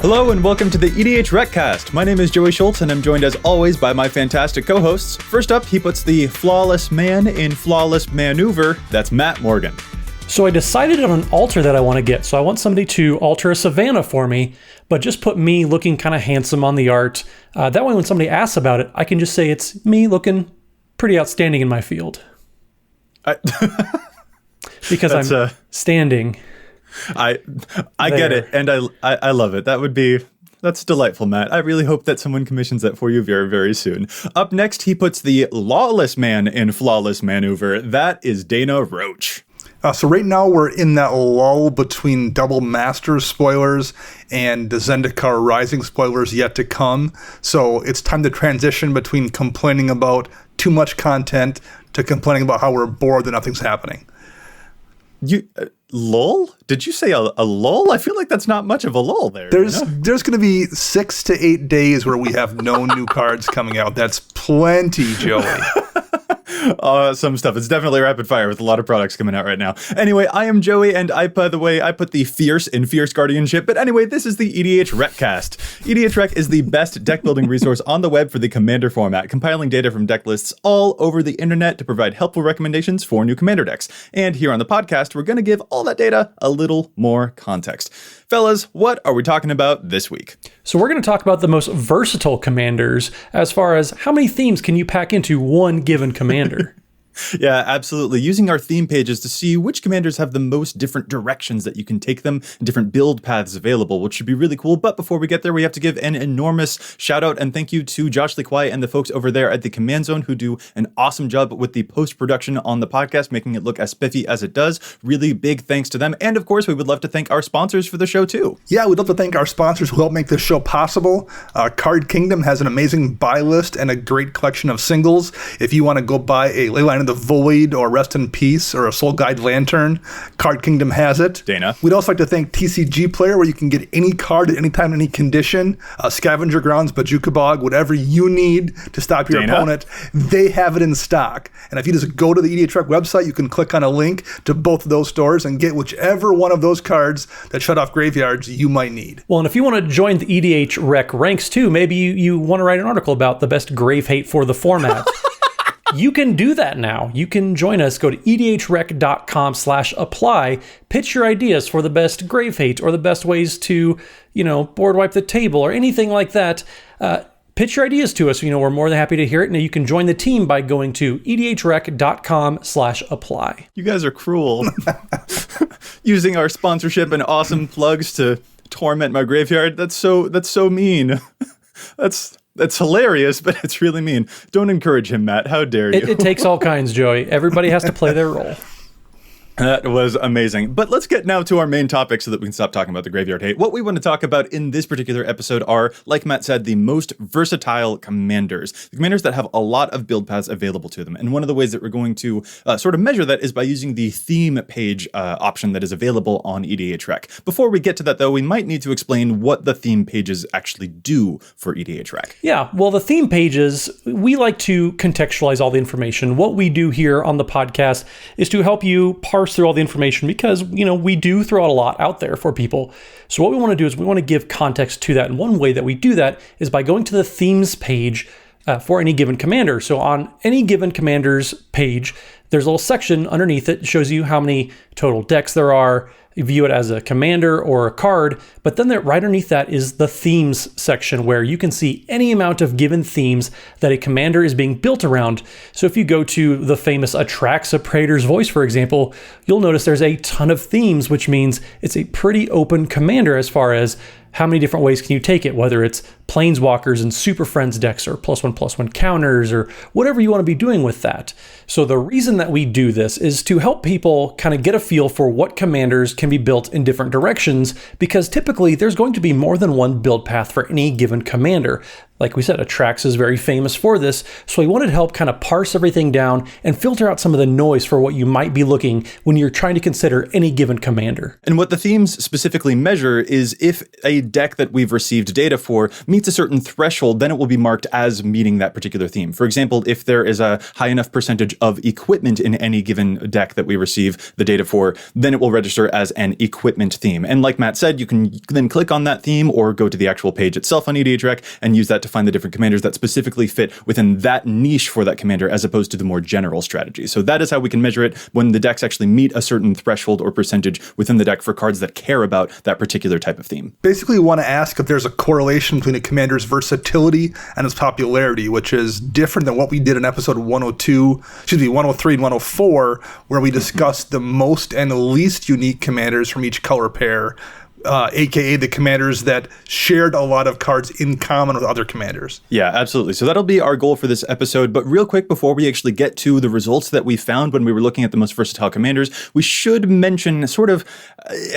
Hello and welcome to the EDHRECast. My name is Joey Schultz and I'm joined as always by my fantastic co-hosts. First up, he puts the flawless man in flawless maneuver. That's Matt Morgan. So I decided on an altar that I want to get. So I want somebody to alter a savannah for me, but just put me looking kind of handsome on the art. That way when somebody asks about it, I can just say it's me looking pretty outstanding in my field. Because I'm standing. I get it, and I love it. That's delightful, Matt. I really hope that someone commissions that for you very, very soon. Up next, he puts the lawless man in flawless maneuver. That is Dana Roach. So right now we're in that lull between Double Masters spoilers and the Zendikar Rising spoilers yet to come. So it's time to transition between complaining about too much content to complaining about how we're bored that nothing's happening. Lull? Did you say a lull? I feel like that's not much of a lull there. There's going to be 6 to 8 days where we have no new cards coming out. That's plenty, Joey. Some stuff. It's definitely rapid fire with a lot of products coming out right now. Anyway, I am Joey, and I put the fierce in fierce guardianship. But anyway, this is the EDHRECast. EDHREC is the best deck building resource on the web for the Commander format, compiling data from deck lists all over the internet to provide helpful recommendations for new Commander decks. And here on the podcast, we're going to give all that data a little more context. Fellas, what are we talking about this week? So we're going to talk about the most versatile commanders as far as how many themes can you pack into one given commander. Yeah, absolutely. Using our theme pages to see which commanders have the most different directions that you can take them, and different build paths available, which should be really cool. But before we get there, we have to give an enormous shout out and thank you to Josh Lequai and the folks over there at the Command Zone who do an awesome job with the post-production on the podcast, making it look as spiffy as it does. Really big thanks to them. And of course, we would love to thank our sponsors for the show too. Yeah, we'd love to thank our sponsors who help make this show possible. Card Kingdom has an amazing buy list and a great collection of singles. If you want to go buy a Leyline of the Void or Rest in Peace or a Soul Guide Lantern, Card Kingdom has it. Dana. We'd also like to thank TCG Player, where you can get any card at any time, any condition. Scavenger Grounds, Bajuka Bog, whatever you need to stop your opponent, they have it in stock. And if you just go to the EDHREC website, you can click on a link to both of those stores and get whichever one of those cards that shut off graveyards you might need. Well, and if you want to join the EDHREC ranks too, maybe you want to write an article about the best grave hate for the format. You can do that now. You can join us. Go to edhrec.com/apply. Pitch your ideas for the best grave hate or the best ways to, board wipe the table or anything like that. Pitch your ideas to us. We're more than happy to hear it. Now you can join the team by going to edhrec.com/apply. You guys are cruel. Using our sponsorship and awesome plugs to torment my graveyard. That's so mean. That's hilarious, but it's really mean. Don't encourage him, Matt. How dare you? It takes all kinds, Joey. Everybody has to play their role. That was amazing. But let's get now to our main topic so that we can stop talking about the graveyard hate. What we want to talk about in this particular episode are, like Matt said, the most versatile commanders. The commanders that have a lot of build paths available to them. And one of the ways that we're going to sort of measure that is by using the theme page option that is available on EDHREC. Before we get to that, though, we might need to explain what the theme pages actually do for EDHREC. Yeah, well, the theme pages, we like to contextualize all the information. What we do here on the podcast is to help you parse through all the information because, we do throw out a lot out there for people. So what we want to do is we want to give context to that. And one way that we do that is by going to the themes page for any given commander. So on any given commander's page, there's a little section underneath it that shows you how many total decks there are. You view it as a commander or a card, but then right underneath that is the themes section where you can see any amount of given themes that a commander is being built around. So if you go to the famous Atraxa Praetor's Voice, for example, you'll notice there's a ton of themes, which means it's a pretty open commander as far as how many different ways can you take it, whether it's Planeswalkers and Super Friends decks or +1/+1 counters or whatever you want to be doing with that. So the reason that we do this is to help people kind of get a feel for what commanders can be built in different directions, because typically there's going to be more than one build path for any given commander. Like we said, Atrax is very famous for this, so we wanted to help kind of parse everything down and filter out some of the noise for what you might be looking when you're trying to consider any given commander. And what the themes specifically measure is if a deck that we've received data for meets a certain threshold, then it will be marked as meeting that particular theme. For example, if there is a high enough percentage of equipment in any given deck that we receive the data for, then it will register as an equipment theme. And like Matt said, you can then click on that theme or go to the actual page itself on EDHREC and use that to find the different commanders that specifically fit within that niche for that commander as opposed to the more general strategy. So that is how we can measure it when the decks actually meet a certain threshold or percentage within the deck for cards that care about that particular type of theme. Basically, we want to ask if there's a correlation between a commander's versatility and its popularity, which is different than what we did in episode 103 and 104, where we discussed the most and the least unique commanders from each color pair, aka the commanders that shared a lot of cards in common with other commanders. Yeah, absolutely. So that'll be our goal for this episode. But real quick, before we actually get to the results that we found when we were looking at the most versatile commanders, we should mention sort of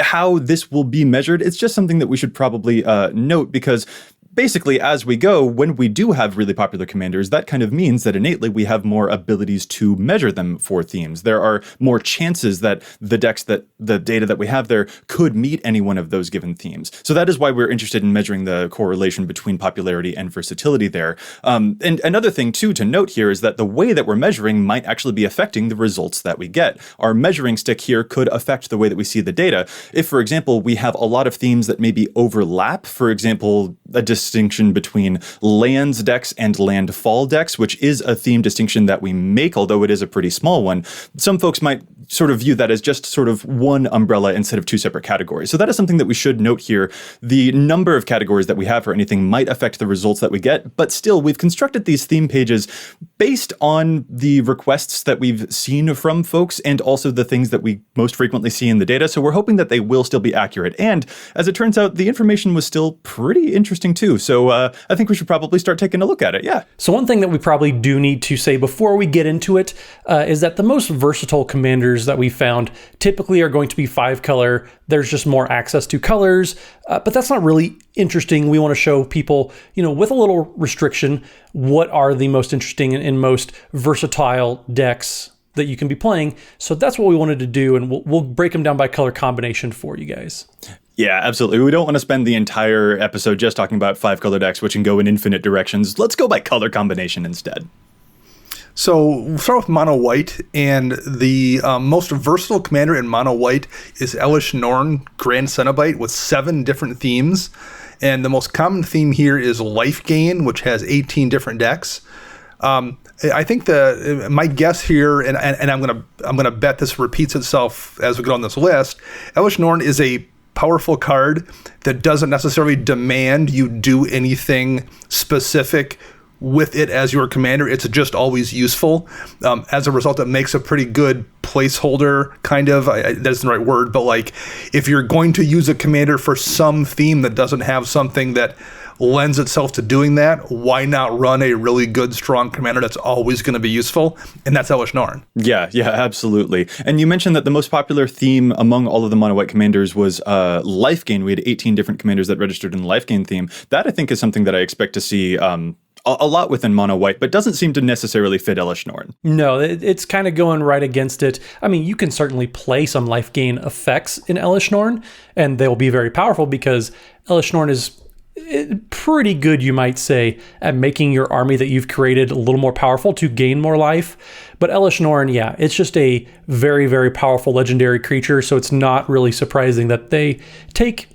how this will be measured. It's just something that we should probably note because basically, as we go, when we do have really popular commanders, that kind of means that innately we have more abilities to measure them for themes. There are more chances that the decks, that the data that we have there could meet any one of those given themes. So that is why we're interested in measuring the correlation between popularity and versatility there. And another thing, too, to note here is that the way that we're measuring might actually be affecting the results that we get. Our measuring stick here could affect the way that we see the data. If, for example, we have a lot of themes that maybe overlap, for example, a distinction between lands decks and landfall decks, which is a theme distinction that we make, although it is a pretty small one. Some folks might sort of view that as just sort of one umbrella instead of two separate categories. So that is something that we should note here. The number of categories that we have for anything might affect the results that we get, but still, we've constructed these theme pages based on the requests that we've seen from folks and also the things that we most frequently see in the data. So we're hoping that they will still be accurate. And as it turns out, the information was still pretty interesting too. So I think we should probably start taking a look at it. Yeah. So one thing that we probably do need to say before we get into it is that the most versatile commanders that we found typically are going to be 5-color. There's just more access to colors, but that's not really interesting. We want to show people, with a little restriction, what are the most interesting and most versatile decks that you can be playing. So that's what we wanted to do, and we'll break them down by color combination for you guys. Yeah, absolutely. We don't want to spend the entire episode just talking about 5-color decks, which can go in infinite directions. Let's go by color combination instead. So we'll start with mono white, and the most versatile commander in mono white is Elesh Norn, Grand Cenobite, with 7 different themes. And the most common theme here is life gain, which has 18 different decks. I think my guess here, and I'm gonna bet this repeats itself as we go on this list. Elesh Norn is a powerful card that doesn't necessarily demand you do anything specific with it as your commander. It's just always useful. As a result, it makes a pretty good placeholder, kind of. That isn't the right word, but like if you're going to use a commander for some theme that doesn't have something that lends itself to doing that, why not run a really good, strong commander that's always going to be useful? And that's Elesh Norn. Yeah, absolutely. And you mentioned that the most popular theme among all of the mono white commanders was life gain. We had 18 different commanders that registered in the life gain theme. That, I think, is something that I expect to see a lot within mono white, but doesn't seem to necessarily fit Elesh Norn. No, it's kind of going right against it. I mean, you can certainly play some life gain effects in Elesh Norn, and they'll be very powerful because Elesh Norn is pretty good, you might say, at making your army that you've created a little more powerful to gain more life. But Elesh Norn, yeah, it's just a very, very powerful legendary creature, so it's not really surprising that they take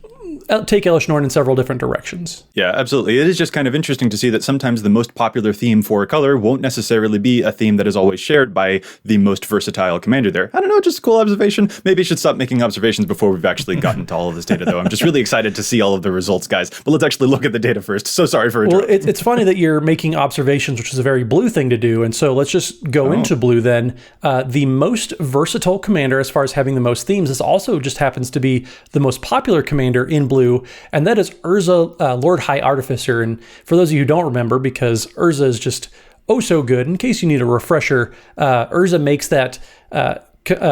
Elesh Norn in several different directions. Yeah, absolutely. It is just kind of interesting to see that sometimes the most popular theme for a color won't necessarily be a theme that is always shared by the most versatile commander there. I don't know, just a cool observation. Maybe I should stop making observations before we've actually gotten to all of this data, though. I'm just really excited to see all of the results, guys. But let's actually look at the data first. So sorry for interrupting. Well, it's funny that you're making observations, which is a very blue thing to do. And so let's just go into blue then. The most versatile commander, as far as having the most themes, this also just happens to be the most popular commander in blue, and that is Urza, Lord High Artificer. And for those of you who don't remember, because Urza is just so good, in case you need a refresher, Urza makes that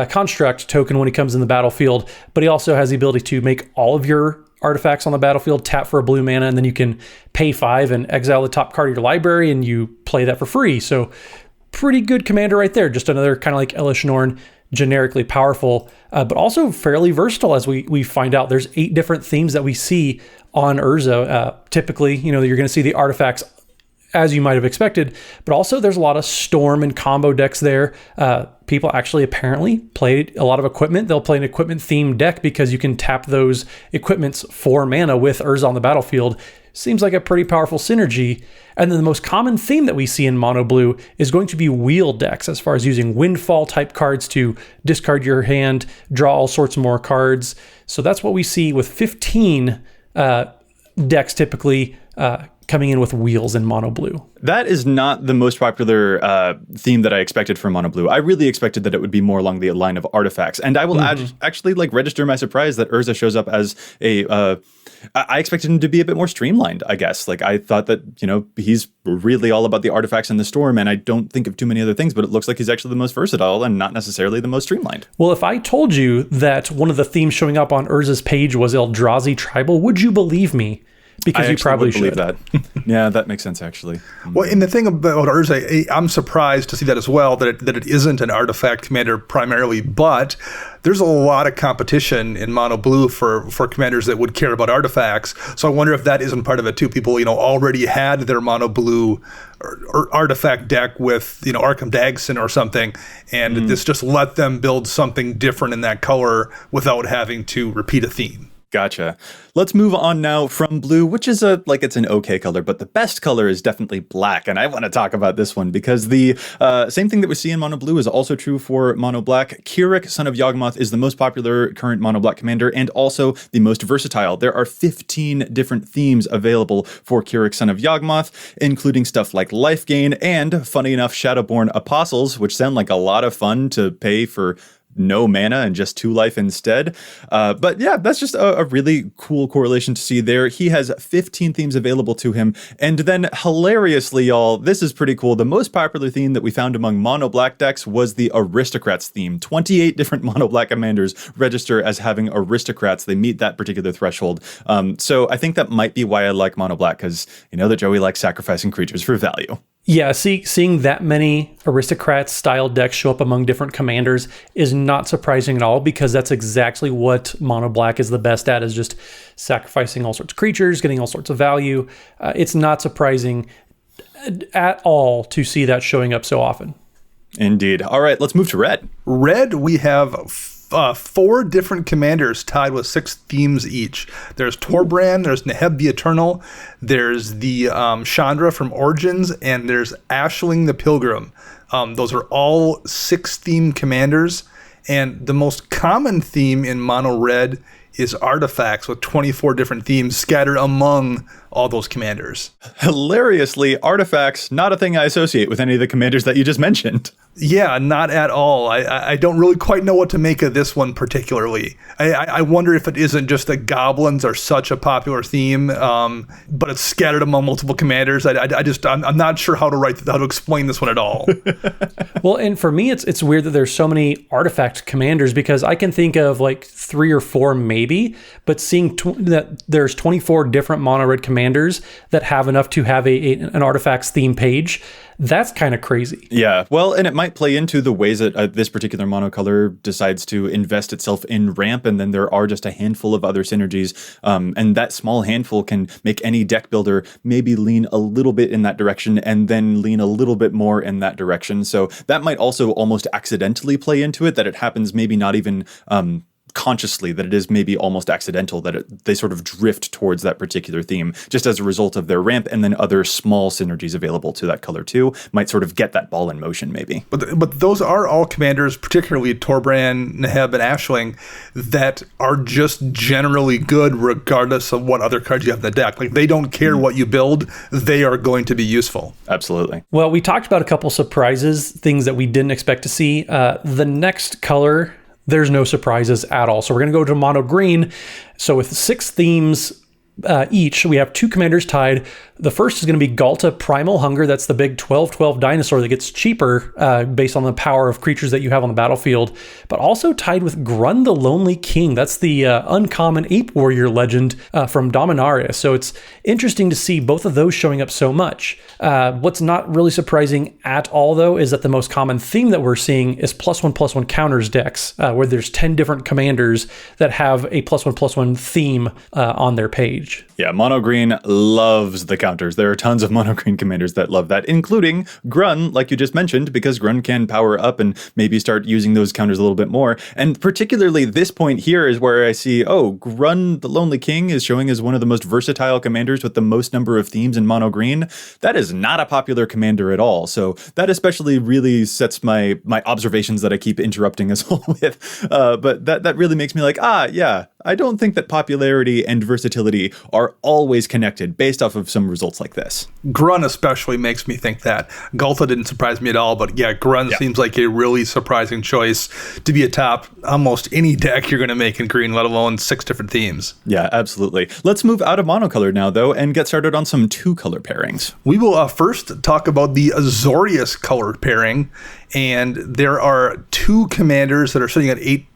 construct token when he comes in the battlefield, but he also has the ability to make all of your artifacts on the battlefield, tap for a blue mana, and then you can pay 5 and exile the top card of your library, and you play that for free. So pretty good commander right there. Just another kind of like Elish Norn, generically powerful, but also fairly versatile. As we find out, there's 8 different themes that we see on Urza. Typically, you're going to see the artifacts as you might have expected, but also there's a lot of storm and combo decks there. People actually apparently play a lot of equipment. They'll play an equipment themed deck because you can tap those equipments for mana with Urza on the battlefield. Seems like a pretty powerful synergy. And then the most common theme that we see in mono blue is going to be wheel decks, as far as using windfall type cards to discard your hand, draw all sorts of more cards. So that's what we see with 15 decks typically coming in with wheels in mono blue. That is not the most popular theme that I expected for mono blue. I really expected that it would be more along the line of artifacts. And I will actually register my surprise that Urza shows up as a... I expected him to be a bit more streamlined, I guess. I thought that, he's really all about the artifacts and the storm, and I don't think of too many other things, but it looks like he's actually the most versatile and not necessarily the most streamlined. Well, if I told you that one of the themes showing up on Urza's page was Eldrazi Tribal, would you believe me? Because you probably should. Believe that. Yeah, that makes sense, actually. Well, and the thing about Urza, I'm surprised to see that as well, that it isn't an artifact commander primarily, but there's a lot of competition in mono blue for commanders that would care about artifacts. So I wonder if that isn't part of it too. People, already had their mono blue or artifact deck with, Arkham Dagson or something, and this just let them build something different in that color without having to repeat a theme. Gotcha. Let's move on now from blue, which is it's an okay color, but the best color is definitely black. And I want to talk about this one because the same thing that we see in mono blue is also true for mono black. Keurig, Son of Yawgmoth, is the most popular current mono black commander and also the most versatile. There are 15 different themes available for Keurig, Son of Yawgmoth, including stuff like life gain and, funny enough, Shadowborn Apostles, which sound like a lot of fun to pay for no mana and just 2 life instead. But yeah, that's just a really cool correlation to see there. He has 15 themes available to him. And then hilariously, y'all, this is pretty cool. The most popular theme that we found among mono black decks was the Aristocrats theme. 28 different mono black commanders register as having Aristocrats. They meet that particular threshold. So I think that might be why I like mono black, because you know that Joey likes sacrificing creatures for value. Yeah, seeing that many Aristocrats style decks show up among different commanders is not surprising at all, because that's exactly what mono black is the best at, is just sacrificing all sorts of creatures, getting all sorts of value. It's not surprising at all to see that showing up so often. Indeed. All right, let's move to red. Red, we have 4 different commanders tied with 6 themes each. There's Torbran, there's Neheb the Eternal, there's the Chandra from Origins, and there's Ashling the Pilgrim. Those are all 6 theme commanders, and the most common theme in mono red is artifacts, with 24 different themes scattered among all those commanders. Hilariously, artifacts, not a thing I associate with any of the commanders that you just mentioned. Yeah, not at all. I don't really quite know what to make of this one particularly. I wonder if it isn't just that goblins are such a popular theme, but it's scattered among multiple commanders. I'm not sure how to explain this one at all. Well, and for me, it's weird that there's so many artifact commanders, because I can think of 3 or 4 maybe, but seeing that there's 24 different mono red commanders that have enough to have an artifacts theme page, that's kind of crazy. Yeah, well, and it might play into the ways that this particular monocolor decides to invest itself in ramp, and then there are just a handful of other synergies, and that small handful can make any deck builder maybe lean a little bit in that direction and then lean a little bit more in that direction. So that might also almost accidentally play into it, that it happens maybe not even consciously, that it is maybe almost accidental, that they sort of drift towards that particular theme just as a result of their ramp, and then other small synergies available to that color too might sort of get that ball in motion maybe. But those are all commanders, particularly Torbran, Neheb, and Ashling, that are just generally good regardless of what other cards you have in the deck. They don't care what you build, they are going to be useful. Absolutely. Well, we talked about a couple surprises, things that we didn't expect to see. The next color, there's no surprises at all. So we're going to go to mono green. So with 6 themes, each. We have 2 commanders tied. The first is going to be Galta Primal Hunger. That's the big 12/12 dinosaur that gets cheaper based on the power of creatures that you have on the battlefield, but also tied with Grun the Lonely King. That's the uncommon ape warrior legend from Dominaria. So it's interesting to see both of those showing up so much. What's not really surprising at all, though, is that the most common theme that we're seeing is +1/+1 counters decks, where there's 10 different commanders that have a +1/+1 theme on their page. Yeah, mono green loves the counters. There are tons of mono green commanders that love that, including Grun, like you just mentioned, because Grun can power up and maybe start using those counters a little bit more. And particularly this point here is where I see, Grun the Lonely King is showing as one of the most versatile commanders with the most number of themes in mono green. That is not a popular commander at all. So that especially really sets my observations that I keep interrupting us all with. But that really makes me like, yeah, I don't think that popularity and versatility are always connected based off of some results like this. Grun especially makes me think that. Galta didn't surprise me at all, but yeah, Grun seems like a really surprising choice to be atop almost any deck you're going to make in green, let alone 6 different themes. Yeah, absolutely. Let's move out of monocolor now, though, and get started on some 2-color pairings. We will first talk about the Azoreous color pairing, and there are 2 commanders that are sitting at 8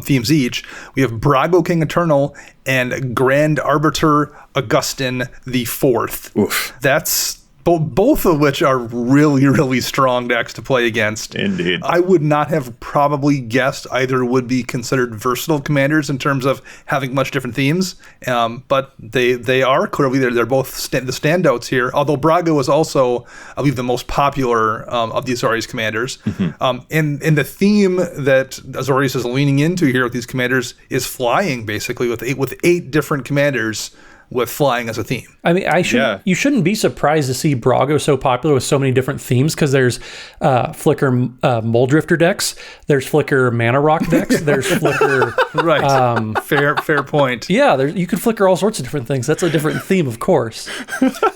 themes each. We have Brago King Eternal and Grand Arbiter Augustin the Fourth. Oof. That's both of which are really, really strong decks to play against. Indeed. I would not have probably guessed either would be considered versatile commanders in terms of having much different themes, but they are clearly they're both the standouts here. Although Brago is also, I believe, the most popular of the Azoreous commanders. Mm-hmm. And the theme that Azoreous is leaning into here with these commanders is flying, basically, with 8 different commanders with flying as a theme. I mean, you shouldn't be surprised to see Brago so popular with so many different themes, because there's Flicker Muldrifter decks, there's Flicker Mana Rock decks, there's Flicker... Right. Fair point. Yeah, you can Flicker all sorts of different things. That's a different theme, of course.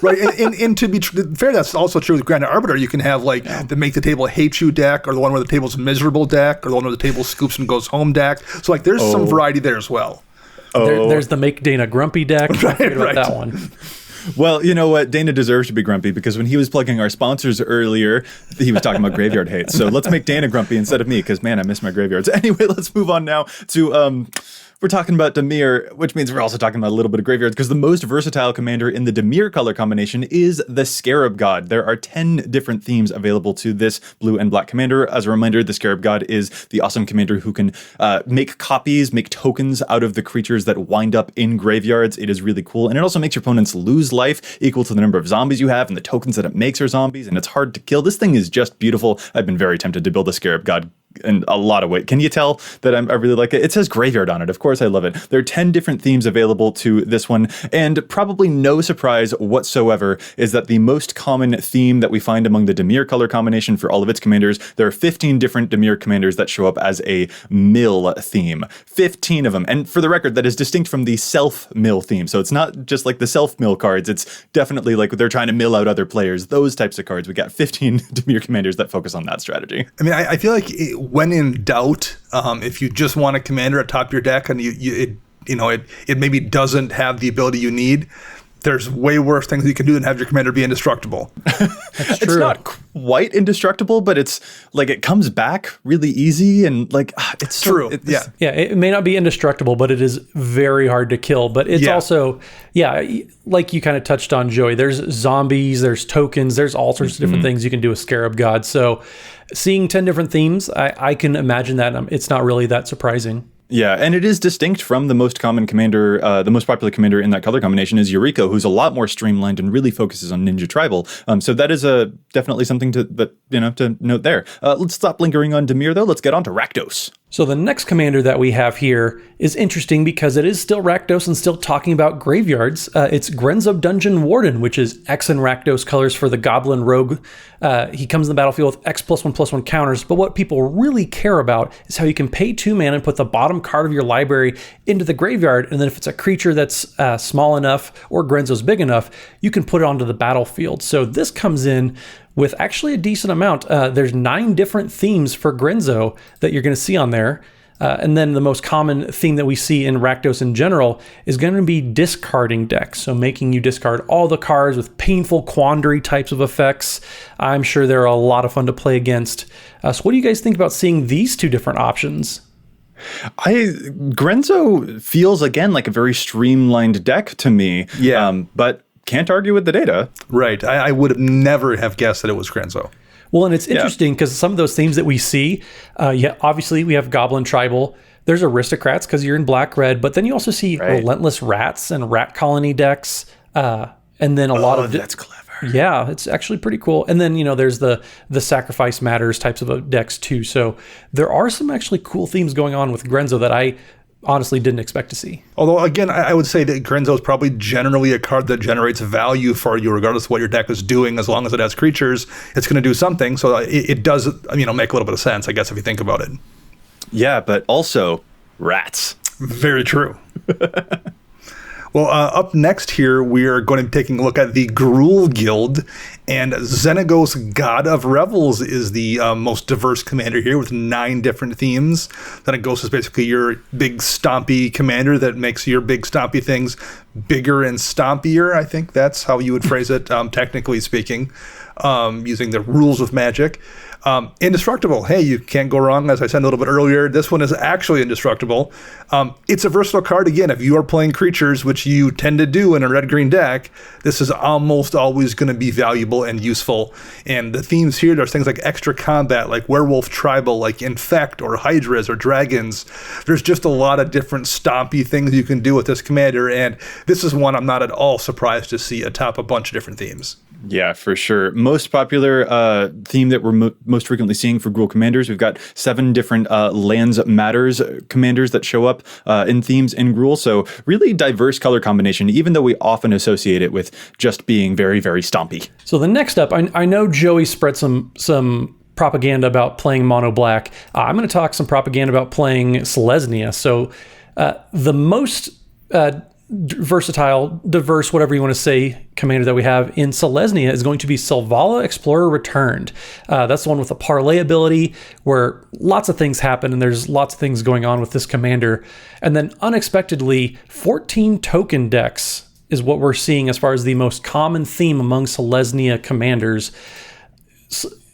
Right, and to be fair, that's also true with Grand Arbiter. You can have the Make the Table Hate You deck, or the one where the table's miserable deck, or the one where the table scoops and goes home deck. So there's some variety there as well. There's the Make Dana Grumpy deck. Right. About that one. Well, you know what? Dana deserves to be grumpy, because when he was plugging our sponsors earlier, he was talking about graveyard hate. So let's make Dana grumpy instead of me, because, man, I miss my graveyards. Anyway, let's move on now to... We're talking about Dimir, which means we're also talking about a little bit of graveyards, because the most versatile commander in the Dimir color combination is the Scarab God. There are 10 different themes available to this blue and black commander. As a reminder, the Scarab God is the awesome commander who can make copies, make tokens out of the creatures that wind up in graveyards. It is really cool. And it also makes your opponents lose life equal to the number of zombies you have, and the tokens that it makes are zombies, and it's hard to kill. This thing is just beautiful. I've been very tempted to build a Scarab God in a lot of ways. Can you tell that I really like it? It says graveyard on it. Of course I love it. There are 10 different themes available to this one, and probably no surprise whatsoever is that the most common theme that we find among the Dimir color combination for all of its commanders, there are 15 different Dimir commanders that show up as a mill theme. 15 of them. And for the record, that is distinct from the self-mill theme. So it's not just like the self-mill cards. It's definitely like they're trying to mill out other players. Those types of cards. We got 15 Dimir commanders that focus on that strategy. I mean, I feel like when in doubt, if you just want a commander atop your deck and it maybe doesn't have the ability you need, there's way worse things you can do than have your commander be indestructible. That's true. It's not quite indestructible, but it's like it comes back really easy, and it's true. Yeah, it may not be indestructible, but it is very hard to kill. But it's also, like you kind of touched on, Joey, there's zombies, there's tokens, there's all sorts of different things you can do with Scarab God. So seeing 10 different themes, I can imagine that it's not really that surprising. Yeah, and it is distinct from the most common commander, the most popular commander in that color combination is Yuriko, who's a lot more streamlined and really focuses on Ninja Tribal. So that is definitely something to note there. Let's stop lingering on Dimir, though. Let's get on to Rakdos. So the next commander that we have here is interesting because it is still Rakdos and still talking about graveyards. It's Grenzo Dungeon Warden, which is X and Rakdos colors for the Goblin Rogue. He comes in the battlefield with X+1/+1 counters, but what people really care about is how you can pay 2 mana and put the bottom card of your library into the graveyard, and then if it's a creature that's small enough or Grenzo's big enough, you can put it onto the battlefield. So this comes in with actually a decent amount. There's 9 different themes for Grenzo that you're going to see on there. And then the most common theme that we see in Rakdos in general is going to be discarding decks. So making you discard all the cards with painful quandary types of effects. I'm sure they're a lot of fun to play against. So what do you guys think about seeing these two different options? Grenzo feels again like a very streamlined deck to me. Yeah. But can't argue with the data. Right. I would never have guessed that it was Grenzo. Well, and it's interesting because some of those themes that we see, obviously we have Goblin Tribal. There's Aristocrats because you're in black-red, but then you also see Relentless Rats and Rat Colony decks, and then a lot of... that's clever. Yeah, it's actually pretty cool. And then, there's the Sacrifice Matters types of decks too. So there are some actually cool themes going on with Grenzo that I honestly didn't expect to see. Although, again, I would say that Grenzo is probably generally a card that generates value for you, regardless of what your deck is doing. As long as it has creatures, it's going to do something. So it does, make a little bit of sense, I guess, if you think about it. Yeah, but also rats. Very true. Well, up next here, we are going to be taking a look at the Gruul Guild, and Xenagos, God of Revels, is the most diverse commander here with 9 different themes. Xenagos is basically your big stompy commander that makes your big stompy things bigger and stompier. I think that's how you would phrase it, technically speaking, using the rules of Magic. Indestructible. Hey, you can't go wrong. As I said a little bit earlier, this one is actually indestructible. It's a versatile card. Again, if you are playing creatures, which you tend to do in a red-green deck, this is almost always going to be valuable and useful. And the themes here, there's things like extra combat, like Werewolf Tribal, like Infect or Hydras or Dragons. There's just a lot of different stompy things you can do with this commander, and this is one I'm not at all surprised to see atop a bunch of different themes. Yeah, for sure. Most popular theme that we're most frequently seeing for Gruul commanders, we've got 7 different Lands Matters commanders that show up in themes in Gruul. So really diverse color combination, even though we often associate it with just being very, very stompy. So the next up, I know Joey spread some propaganda about playing mono black. I'm going to talk some propaganda about playing Celestia. So the most versatile, diverse, whatever you want to say, commander that we have in Celestia is going to be Selvala Explorer Returned. That's the one with the parlay ability where lots of things happen and there's lots of things going on with this commander. And then unexpectedly, 14 token decks is what we're seeing as far as the most common theme among Celestia commanders.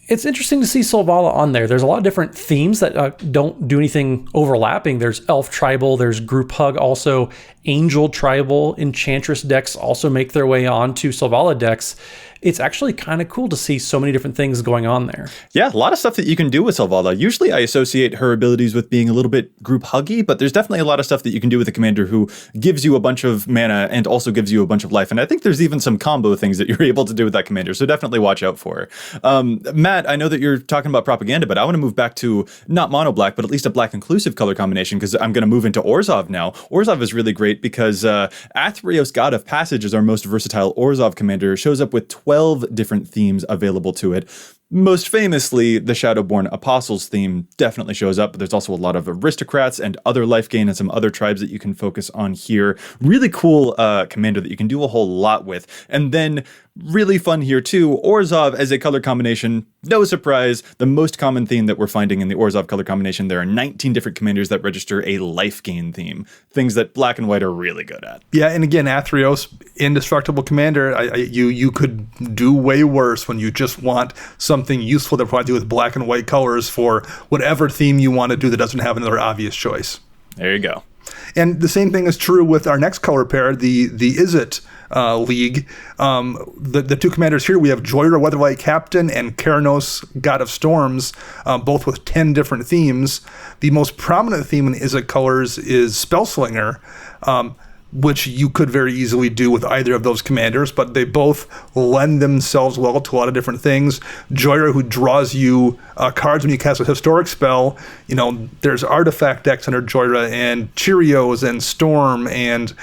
It's interesting to see Selvala on there. There's a lot of different themes that don't do anything overlapping. There's Elf Tribal, there's Group Hug also, Angel Tribal, Enchantress decks also make their way on to Selvala decks. It's actually kind of cool to see so many different things going on there. Yeah, a lot of stuff that you can do with Selvala. Usually I associate her abilities with being a little bit group huggy, but there's definitely a lot of stuff that you can do with a commander who gives you a bunch of mana and also gives you a bunch of life. And I think there's even some combo things that you're able to do with that commander. So definitely watch out for her. Matt, I know that you're talking about propaganda, but I want to move back to not mono black, but at least a black inclusive color combination because I'm going to move into Orzhov now. Orzhov is really great because Azoreous, God of Passage, is our most versatile Orzhov commander. It shows up with 12 different themes available to it. Most famously, the Shadowborn Apostles theme definitely shows up, but there's also a lot of aristocrats and other life gain and some other tribes that you can focus on here. Really cool commander that you can do a whole lot with. And then really fun here too, Orzhov as a color combination. No surprise, the most common theme that we're finding in the Orzhov color combination, there are 19 different commanders that register a life gain theme. Things that black and white are really good at. Yeah, and again, Azoreous, indestructible commander. You could do way worse when you just want something useful to provide you with black and white colors for whatever theme you want to do that doesn't have another obvious choice. There you go. And the same thing is true with our next color pair, the Izzet League. The two commanders here, we have Joyra, Weatherlight Captain, and Keranos, God of Storms, both with 10 different themes. The most prominent theme in Izzet colors is Spellslinger, which you could very easily do with either of those commanders, but they both lend themselves well to a lot of different things. Joyra, who draws you cards when you cast a historic spell. There's artifact decks under Joyra, and Cheerios, and Storm, and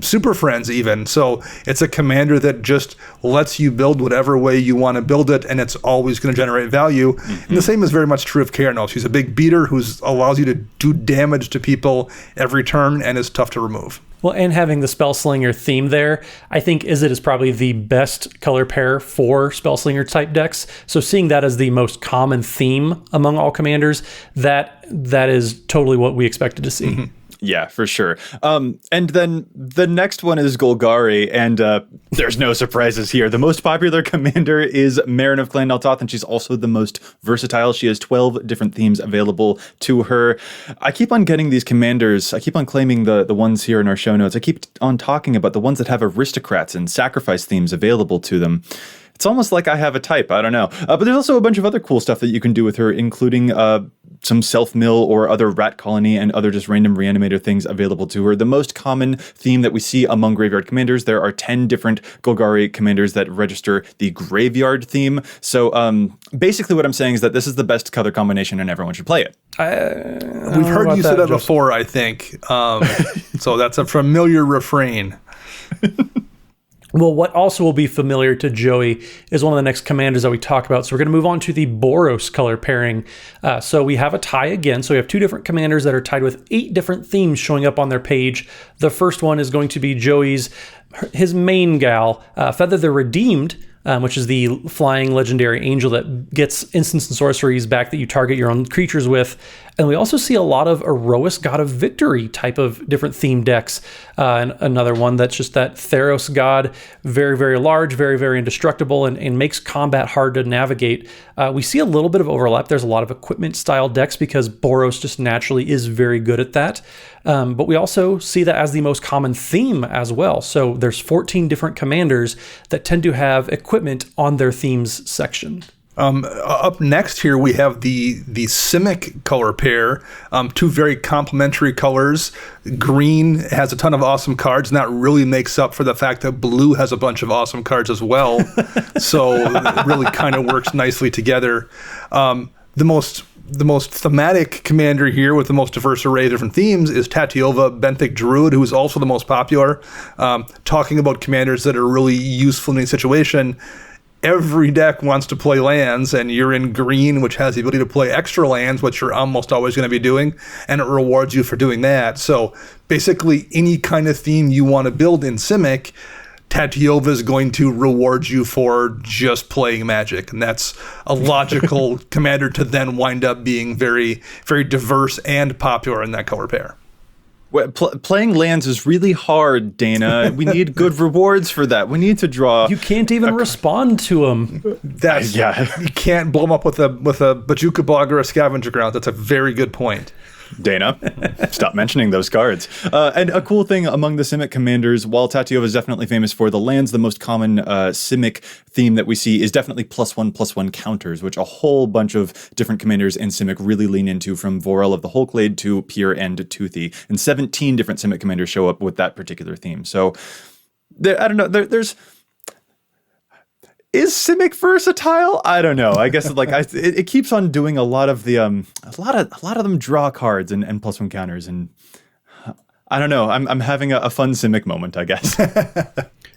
Super Friends even. So it's a commander that just lets you build whatever way you want to build it, and it's always going to generate value. Mm-hmm. And the same is very much true of Keranos. He's a big beater who allows you to do damage to people every turn and is tough to remove. Well, and having the Spellslinger theme there, I think Izzet is probably the best color pair for Spellslinger type decks. So seeing that as the most common theme among all commanders, that is totally what we expected to see. Mm-hmm. Yeah, for sure. And then the next one is Golgari, and there's no surprises here. The most popular commander is Marin of Clan Naltoth, and she's also the most versatile. She has 12 different themes available to her. I keep on getting these commanders. I keep on claiming the ones here in our show notes. I keep on talking about the ones that have aristocrats and sacrifice themes available to them. It's almost like I have a type. I don't know. But there's also a bunch of other cool stuff that you can do with her, including some self-mill or other rat colony and other just random reanimator things available to her. The most common theme that we see among graveyard commanders, there are 10 different Golgari commanders that register the graveyard theme. So basically what I'm saying is that this is the best color combination and everyone should play it. We've heard you say that before, I think. So that's a familiar refrain. Well, what also will be familiar to Joey is one of the next commanders that we talk about. So we're going to move on to the Boros color pairing. So we have a tie again. So we have two different commanders that are tied with 8 different themes showing up on their page. The first one is going to be his main gal, Feather the Redeemed, which is the flying legendary angel that gets instants and sorceries back that you target your own creatures with. And we also see a lot of Azoreous God of Victory type of different theme decks. And another one that's just that Theros God, very, very large, very, very indestructible, and makes combat hard to navigate. We see a little bit of overlap. There's a lot of equipment style decks because Boros just naturally is very good at that. But we also see that as the most common theme as well. So there's 14 different commanders that tend to have equipment on their themes section. Up next here, we have the Simic color pair, 2 very complementary colors. Green has a ton of awesome cards, and that really makes up for the fact that blue has a bunch of awesome cards as well. So it really kind of works nicely together. The most thematic commander here with the most diverse array of different themes is Tatyova, Benthic Druid, who is also the most popular. Talking about commanders that are really useful in any situation, every deck wants to play lands, and you're in green, which has the ability to play extra lands, which you're almost always going to be doing, and it rewards you for doing that. So basically, any kind of theme you want to build in Simic, Tatyova is going to reward you for just playing Magic, and that's a logical commander to then wind up being very, very diverse and popular in that color pair. Well, playing lands is really hard, Dana. We need good rewards for that. We need to draw. You can't even respond to them. You can't blow them up with a Bajuka Bog or a Scavenger Ground. That's a very good point. Dana, stop mentioning those cards. And a cool thing among the Simic commanders, while Tatyova is definitely famous for the lands, the most common Simic theme that we see is definitely +1/+1 counters, which a whole bunch of different commanders in Simic really lean into, from Vorel of the Hulklade to Pyr and Toothy. And 17 different Simic commanders show up with that particular theme. So, I don't know, there's... Is Simic versatile? I don't know. I guess it keeps on doing a lot of the a lot of them draw cards and +1 counters, and I don't know. I'm having a fun Simic moment, I guess.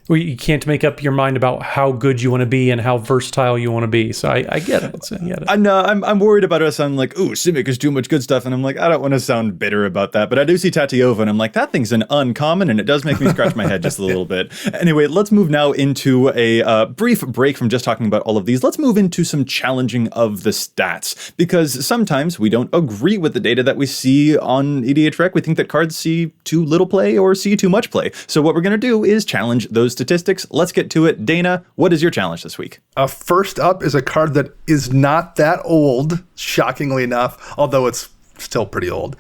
Well, you can't make up your mind about how good you want to be and how versatile you want to be. So I get it. I know. I'm worried about it sounding like, ooh, Simic is too much good stuff, and I'm like, I don't want to sound bitter about that. But I do see Tatyova, and I'm like, that thing's an uncommon, and it does make me scratch my head just a little bit. Anyway, let's move now into a brief break from just talking about all of these. Let's move into some challenging of the stats, because sometimes we don't agree with the data that we see on EDHREC. We think that cards see too little play or see too much play. So what we're going to do is challenge those statistics. Let's get to it. Dana, what is your challenge this week? First up is a card that is not that old, shockingly enough, although it's still pretty old.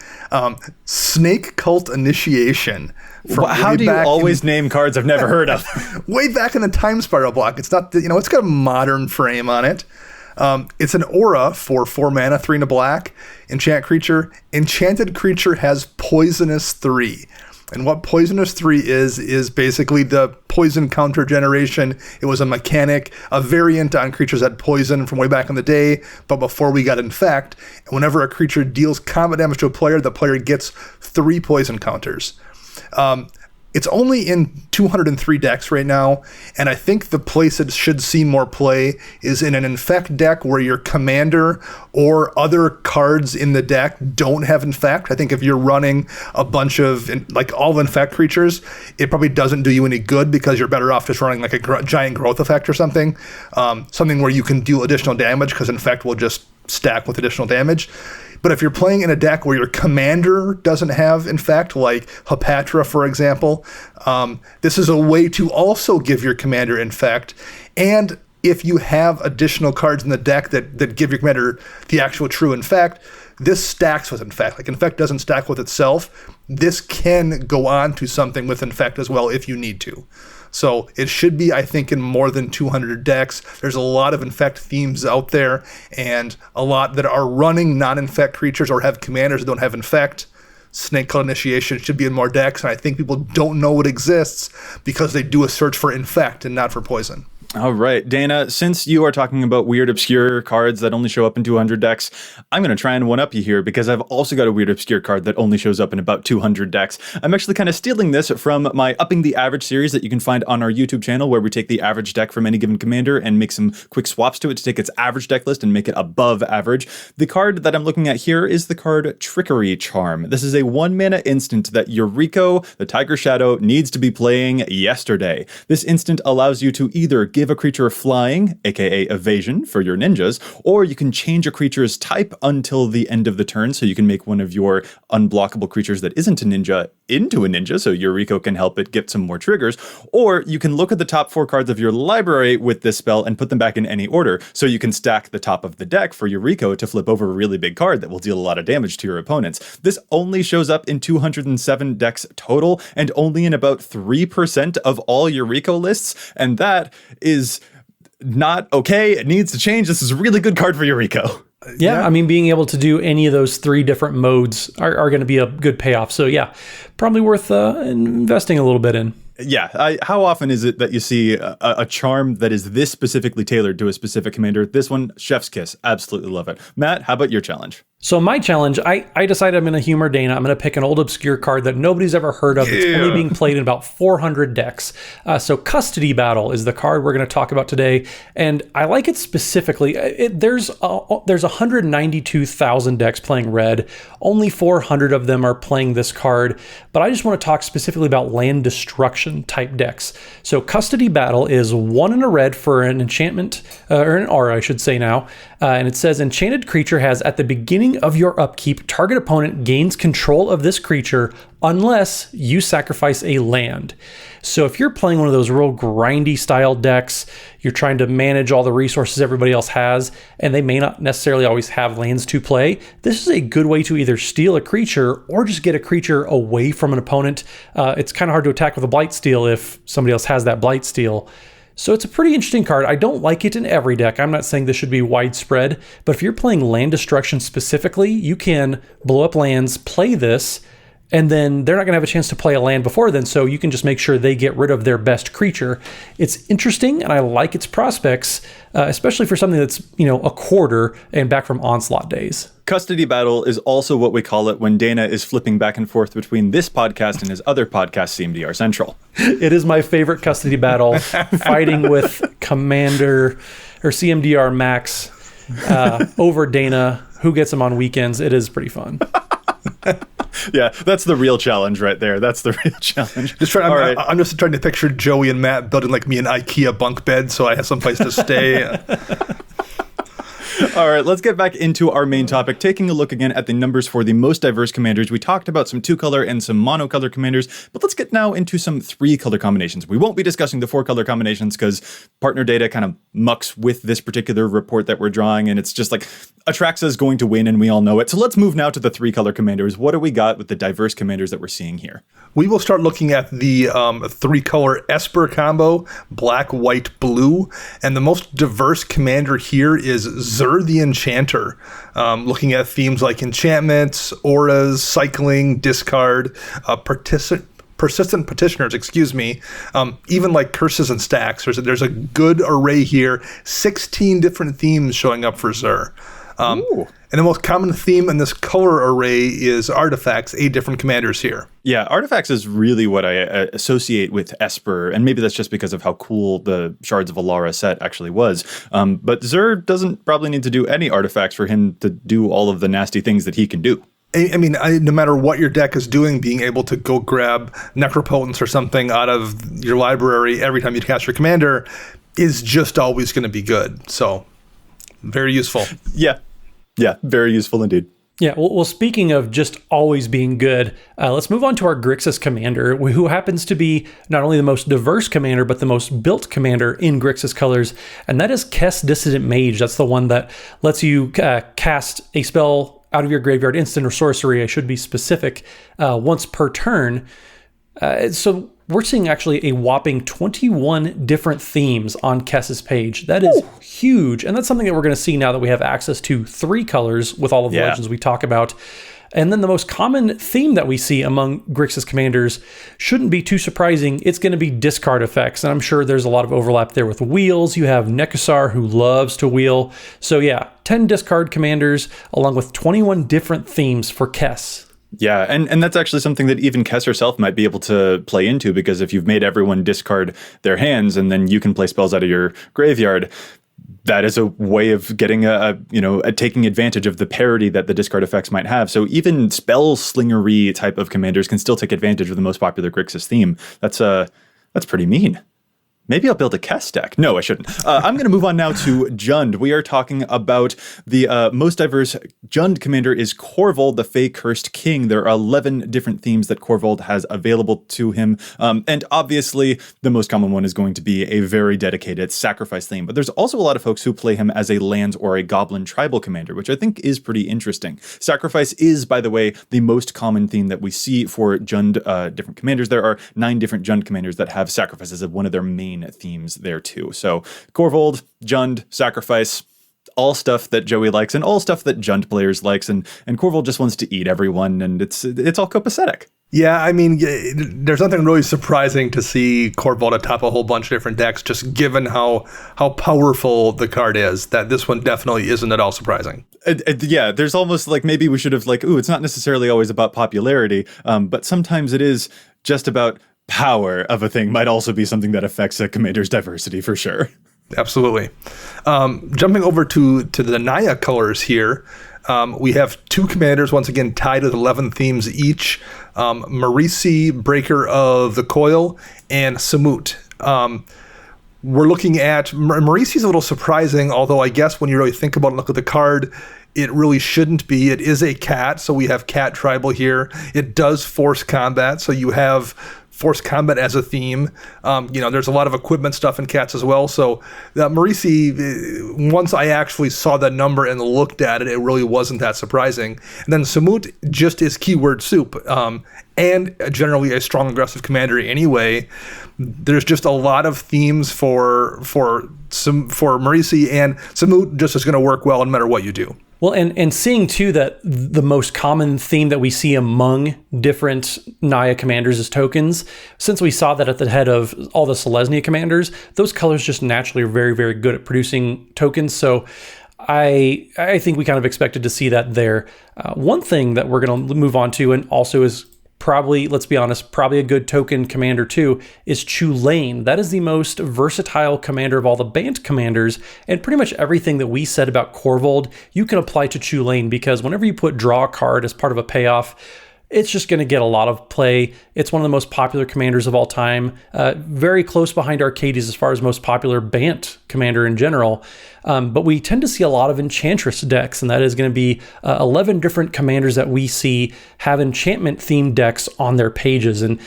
Snake Cult Initiation. How do you always name cards I've never heard of? Way back in the Time Spiral block. It's not, it's got a modern frame on it. It's an aura for 4 mana, 3 and a black. Enchant creature. Enchanted creature has Poisonous 3. And what Poisonous 3 is basically the poison counter generation. It was a mechanic, a variant on creatures that poison from way back in the day, but before we got Infect. And whenever a creature deals combat damage to a player, the player gets 3 poison counters. It's only in 203 decks right now, and I think the place it should see more play is in an Infect deck where your commander or other cards in the deck don't have Infect. I think if you're running a bunch of, like, all Infect creatures, it probably doesn't do you any good because you're better off just running like a giant growth effect or something. Something where you can do additional damage because Infect will just stack with additional damage. But if you're playing in a deck where your commander doesn't have Infect, like Hepatra, for example, this is a way to also give your commander Infect. And if you have additional cards in the deck that give your commander the actual true Infect, this stacks with Infect. Like, Infect doesn't stack with itself. This can go on to something with Infect as well if you need to. So it should be, I think, in more than 200 decks. There's a lot of Infect themes out there, and a lot that are running non-Infect creatures or have commanders that don't have Infect. Snake Cult Initiation should be in more decks, and I think people don't know it exists because they do a search for Infect and not for poison. All right, Dana, since you are talking about weird, obscure cards that only show up in 200 decks, I'm going to try and one-up you here because I've also got a weird, obscure card that only shows up in about 200 decks. I'm actually kind of stealing this from my Upping the Average series that you can find on our YouTube channel, where we take the average deck from any given commander and make some quick swaps to it to take its average deck list and make it above average. The card that I'm looking at here is the card Trickery Charm. This is a 1-mana instant that Yuriko, the Tiger Shadow, needs to be playing yesterday. This instant allows you to either give a creature flying, aka evasion, for your ninjas, or you can change a creature's type until the end of the turn, so you can make one of your unblockable creatures that isn't a ninja into a ninja, so Yuriko can help it get some more triggers, or you can look at the top 4 cards of your library with this spell and put them back in any order, so you can stack the top of the deck for Yuriko to flip over a really big card that will deal a lot of damage to your opponents. This only shows up in 207 decks total, and only in about 3% of all Yuriko lists, and that is not okay. It needs to change. This is a really good card for Yuriko. Yeah, I mean, being able to do any of those 3 different modes are going to be a good payoff. So yeah, probably worth investing a little bit in. Yeah, how often is it that you see a charm that is this specifically tailored to a specific commander? This one, chef's kiss. Absolutely love it. Matt, how about your challenge? So my challenge, I decided I'm going to humor Dana. I'm going to pick an old obscure card that nobody's ever heard of. It's only being played in about 400 decks. So Custody Battle is the card we're going to talk about today. And I like it specifically. There's 192,000 decks playing red. Only 400 of them are playing this card. But I just want to talk specifically about land destruction type decks. So Custody Battle is 1 in a red for an enchantment, or an aura, I should say now. And it says, enchanted creature has at the beginning of your upkeep, target opponent gains control of this creature unless you sacrifice a land. So if you're playing one of those real grindy style decks, you're trying to manage all the resources everybody else has, and they may not necessarily always have lands to play, this is a good way to either steal a creature or just get a creature away from an opponent. It's kind of hard to attack with a Blightsteel if somebody else has that Blightsteel. So it's a pretty interesting card. I don't like it in every deck. I'm not saying this should be widespread, but if you're playing land destruction specifically, you can blow up lands, play this, and then they're not going to have a chance to play a land before then, so you can just make sure they get rid of their best creature. It's interesting, and I like its prospects, especially for something that's, a quarter and back from Onslaught days. Custody Battle is also what we call it when Dana is flipping back and forth between this podcast and his other podcast, CMDR Central. It is my favorite Custody Battle, fighting with Commander or CMDR Max over Dana, who gets him on weekends. It is pretty fun. Yeah, that's the real challenge right there. That's the real challenge. I'm just trying to picture Joey and Matt building like me an IKEA bunk bed so I have some place to stay. All right, let's get back into our main topic, taking a look again at the numbers for the most diverse commanders. We talked about some 2-color and some monocolor commanders, but let's get now into some 3-color combinations. We won't be discussing the 4-color combinations because partner data kind of mucks with this particular report that we're drawing, and it's just like Atraxa is going to win, and we all know it. So let's move now to the 3-color commanders. What do we got with the diverse commanders that we're seeing here? We will start looking at the 3-color Esper combo, black, white, blue, and the most diverse commander here is Zur the Enchanter, looking at themes like enchantments, auras, cycling, discard, persistent petitioners, even like curses and stacks. There's a good array here, 16 different themes showing up for Zur. And the most common theme in this color array is artifacts, 8 different commanders here. Yeah, artifacts is really what I associate with Esper, and maybe that's just because of how cool the Shards of Alara set actually was. But Zur doesn't probably need to do any artifacts for him to do all of the nasty things that he can do. I mean, no matter what your deck is doing, being able to go grab Necropotence or something out of your library every time you cast your commander is just always going to be good. So, very useful. Yeah, very useful indeed. Yeah, well, speaking of just always being good, let's move on to our Grixis commander, who happens to be not only the most diverse commander, but the most built commander in Grixis colors, and that is Kess Dissident Mage. That's the one that lets you cast a spell out of your graveyard, instant or sorcery, I should be specific, once per turn. So we're seeing actually a whopping 21 different themes on Kess's page. That is huge, and that's something that we're going to see now that we have access to 3 colors with all of the legends we talk about. And then the most common theme that we see among Grixis commanders shouldn't be too surprising. It's going to be discard effects, and I'm sure there's a lot of overlap there with wheels. You have Nekasar, who loves to wheel. So yeah, 10 discard commanders, along with 21 different themes for Kess. Yeah, and that's actually something that even Kess herself might be able to play into, because if you've made everyone discard their hands and then you can play spells out of your graveyard, that is a way of getting taking advantage of the parity that the discard effects might have. So even spell slingery type of commanders can still take advantage of the most popular Grixis theme. That's pretty mean. Maybe I'll build a Kess deck. No, I shouldn't. I'm going to move on now to Jund. We are talking about the most diverse Jund commander is Korvold, the Fey Cursed King. There are 11 different themes that Korvold has available to him. And obviously, the most common one is going to be a very dedicated sacrifice theme. But there's also a lot of folks who play him as a lands or a goblin tribal commander, which I think is pretty interesting. Sacrifice is, by the way, the most common theme that we see for Jund different commanders. There are 9 different Jund commanders that have sacrifice as one of their main themes there too. So Korvold, Jund, Sacrifice, all stuff that Joey likes and all stuff that Jund players likes, and Korvold just wants to eat everyone, and it's all copacetic. Yeah, I mean, there's nothing really surprising to see Korvold atop a whole bunch of different decks, just given how powerful the card is, that this one definitely isn't at all surprising. Yeah, there's almost like maybe we should have it's not necessarily always about popularity, but sometimes it is just about power of a thing might also be something that affects a commander's diversity for sure. Absolutely. Jumping over to the Nania colors here, we have 2 commanders, once again, tied with 11 themes each. Marisi, Breaker of the Coil, and Samut. We're looking at... Marisi's a little surprising, although I guess when you really think about it and look at the card, it really shouldn't be. It is a cat, so we have cat tribal here. It does force combat, so you have force combat as a theme. There's a lot of equipment stuff in cats as well. So Marisi, once I actually saw that number and looked at it, it really wasn't that surprising. And then Samut just is keyword soup, and generally a strong aggressive commander anyway. There's just a lot of themes for Marisi, and Samut just is going to work well no matter what you do. Well, and seeing too that the most common theme that we see among different Naya commanders is tokens, since we saw that at the head of all the Celestia commanders, those colors just naturally are very, very good at producing tokens. So I think we kind of expected to see that there. One thing that we're going to move on to, and also is probably, let's be honest, probably a good token commander too, is Chulane. That is the most versatile commander of all the Bant commanders, and pretty much everything that we said about Korvold, you can apply to Chulane, because whenever you put draw a card as part of a payoff, it's just going to get a lot of play. It's one of the most popular commanders of all time, very close behind Arcades as far as most popular Bant commander in general. But we tend to see a lot of Enchantress decks, and that is going to be 11 different commanders that we see have enchantment-themed decks on their pages. And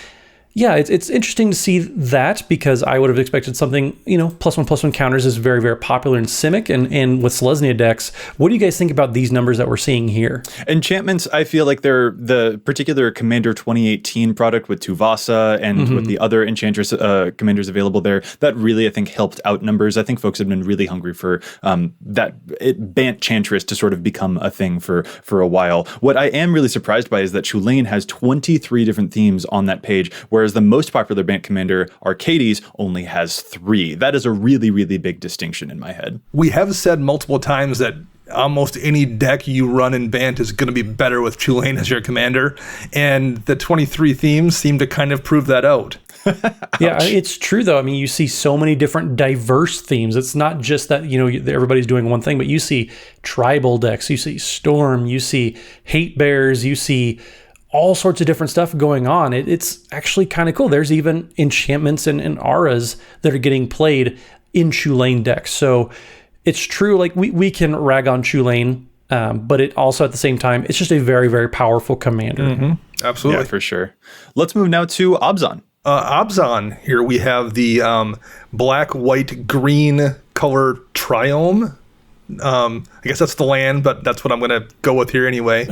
yeah, it's interesting to see that, because I would have expected something, +1/+1 counters is very, very popular in Simic and with Celestia decks. What do you guys think about these numbers that we're seeing here? Enchantments, I feel like they're the particular Commander 2018 product with Tuvasa and with the other Enchantress commanders available there. That really, I think, helped out numbers. I think folks have been really hungry for Bant Chantress to sort of become a thing for a while. What I am really surprised by is that Chulane has 23 different themes on that page, whereas the most popular Bant commander, Arcades, only has 3. That is a really, really big distinction in my head. We have said multiple times that almost any deck you run in Bant is going to be better with Chulane as your commander. And the 23 themes seem to kind of prove that out. Yeah, it's true, though. I mean, you see so many different diverse themes. It's not just that, everybody's doing one thing, but you see tribal decks, you see Storm, you see Hate Bears, you see all sorts of different stuff going on. It's actually kind of cool. There's even enchantments and auras that are getting played in Chulane decks. So it's true, like we can rag on Chulane, but it also at the same time, it's just a very, very powerful commander. Mm-hmm. Absolutely. Yeah, for sure. Let's move now to Obzan. Obzan, here we have the black, white, green color triome. I guess that's the land, but that's what I'm going to go with here anyway.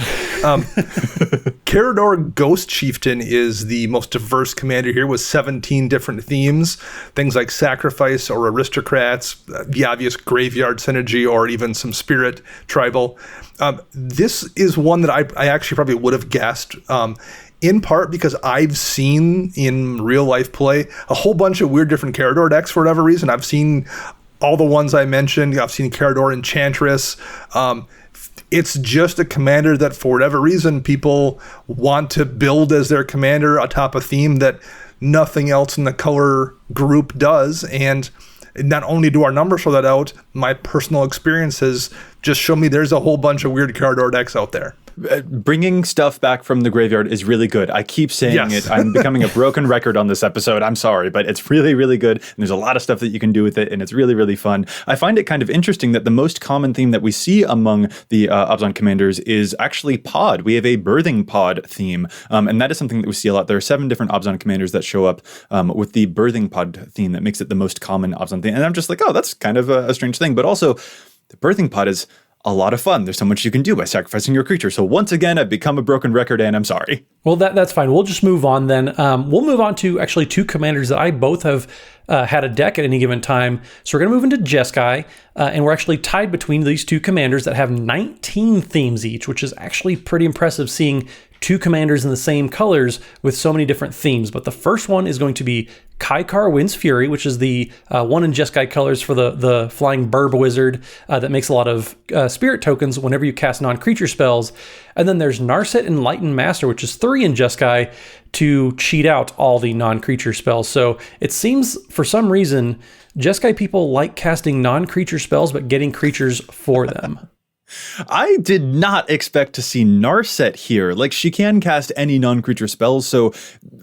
Carador Ghost Chieftain is the most diverse commander here with 17 different themes. Things like Sacrifice or Aristocrats, the obvious Graveyard Synergy, or even some Spirit Tribal. This is one that I actually probably would have guessed, in part because I've seen in real life play a whole bunch of weird different Carador decks for whatever reason. I've seen all the ones I mentioned. I've seen Carador Enchantress. It's just a commander that for whatever reason people want to build as their commander atop a theme that nothing else in the color group does. And not only do our numbers show that out, my personal experiences just show me there's a whole bunch of weird Carador decks out there. Bringing stuff back from the graveyard is really good. I keep saying it. I'm becoming a broken record on this episode. I'm sorry, but it's really, really good. And there's a lot of stuff that you can do with it, and it's really, really fun. I find it kind of interesting that the most common theme that we see among the Obzan commanders is actually pod. We have a birthing pod theme, and that is something that we see a lot. There are 7 different Obzan commanders that show up with the birthing pod theme that makes it the most common Obzan theme. And I'm just like, oh, that's kind of a strange thing. But also, the birthing pod is a lot of fun. There's so much you can do by sacrificing your creature. So once again, I've become a broken record, and I'm sorry. Well, that's fine. We'll just move on then. We'll move on to actually 2 commanders that I both have had a deck at any given time. So we're going to move into Jeskai, and we're actually tied between these 2 commanders that have 19 themes each, which is actually pretty impressive seeing 2 commanders in the same colors with so many different themes. But the first one is going to be Kaikar Wind's Fury, which is the one in Jeskai colors for the flying burb wizard that makes a lot of spirit tokens whenever you cast non-creature spells. And then there's Narset Enlightened Master, which is 3 in Jeskai to cheat out all the non-creature spells. So it seems for some reason Jeskai people like casting non-creature spells but getting creatures for them. I did not expect to see Narset here. Like, she can cast any non-creature spells, so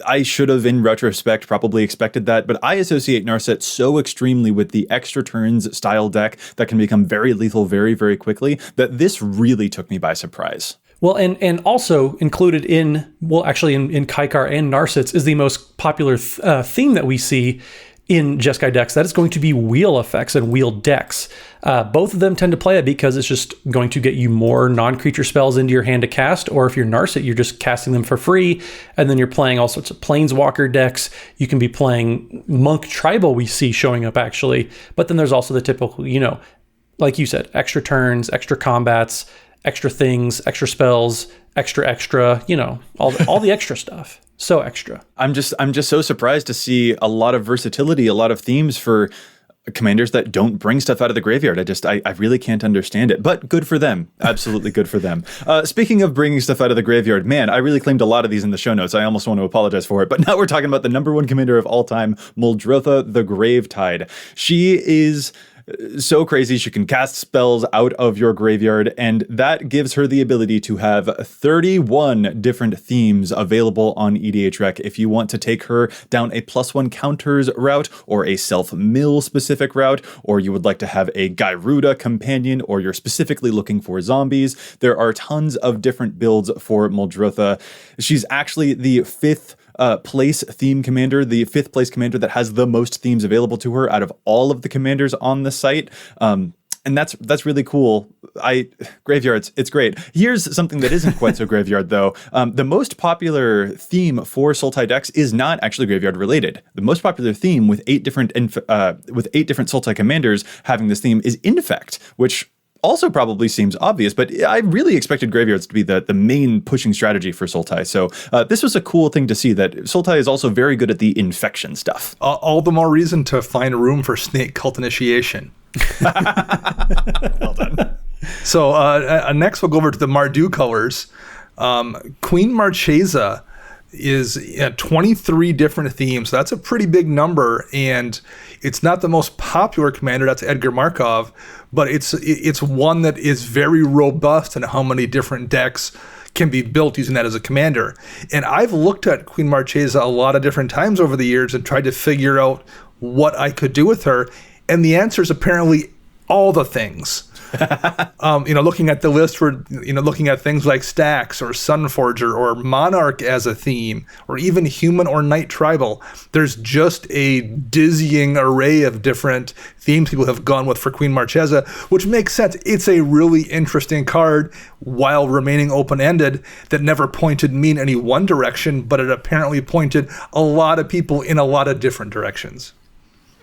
I should have, in retrospect, probably expected that, but I associate Narset so extremely with the extra turns style deck that can become very lethal very, very quickly that this really took me by surprise. Well, and also included in Kaikar and Narset's is the most popular theme that we see in Jeskai decks. That is going to be wheel effects and wheel decks. Both of them tend to play it because it's just going to get you more non-creature spells into your hand to cast, or if you're Narset, you're just casting them for free, and then you're playing all sorts of Planeswalker decks. You can be playing Monk Tribal, we see showing up actually, but then there's also the typical, like you said, extra turns, extra combats, extra things, extra spells, extra, all the extra stuff. So extra. I'm just so surprised to see a lot of versatility, a lot of themes for commanders that don't bring stuff out of the graveyard. I really can't understand it, but good for them. Absolutely good for them. Speaking of bringing stuff out of the graveyard, man, I really claimed a lot of these in the show notes. I almost want to apologize for it, but now we're talking about the number 1 commander of all time, Muldrotha the Gravetide. She is so crazy. She can cast spells out of your graveyard, and that gives her the ability to have 31 different themes available on EDHREC. If you want to take her down a +1 counters route, or a self-mill specific route, or you would like to have a Gyruda companion, or you're specifically looking for zombies, there are tons of different builds for Muldrotha. She's actually the 5th place theme commander, the 5th place commander that has the most themes available to her out of all of the commanders on the site. And that's really cool. Graveyards, it's great. Here's something that isn't quite so graveyard though. The most popular theme for Sultai decks is not actually graveyard related. The most popular theme with 8 different Sultai commanders having this theme is Infect, which also probably seems obvious, but I really expected graveyards to be the main pushing strategy for Sultai. So this was a cool thing to see that Sultai is also very good at the infection stuff. All the more reason to find room for Snake Cult Initiation. Well done. So next we'll go over to the Mardu colors. Queen Marchesa is 23 different themes. So that's a pretty big number, and it's not the most popular commander. That's Edgar Markov, but it's one that is very robust in how many different decks can be built using that as a commander. And I've looked at Queen Marchesa a lot of different times over the years and tried to figure out what I could do with her, and the answer is apparently all the things. Looking at the list for, looking at things like Stacks or Sunforger or Monarch as a theme, or even Human or Knight Tribal, there's just a dizzying array of different themes people have gone with for Queen Marchesa, which makes sense. It's a really interesting card while remaining open-ended that never pointed me in any one direction, but it apparently pointed a lot of people in a lot of different directions.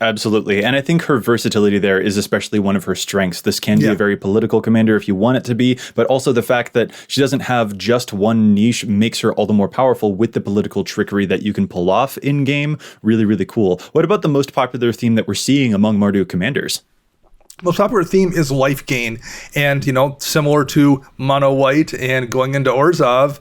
Absolutely. And I think her versatility there is especially one of her strengths. This can be a very political commander if you want it to be, but also the fact that she doesn't have just one niche makes her all the more powerful with the political trickery that you can pull off in game. Really, really cool. What about the most popular theme that we're seeing among Mardu commanders? Most popular theme is life gain. And, similar to Mono White and going into Orzhov,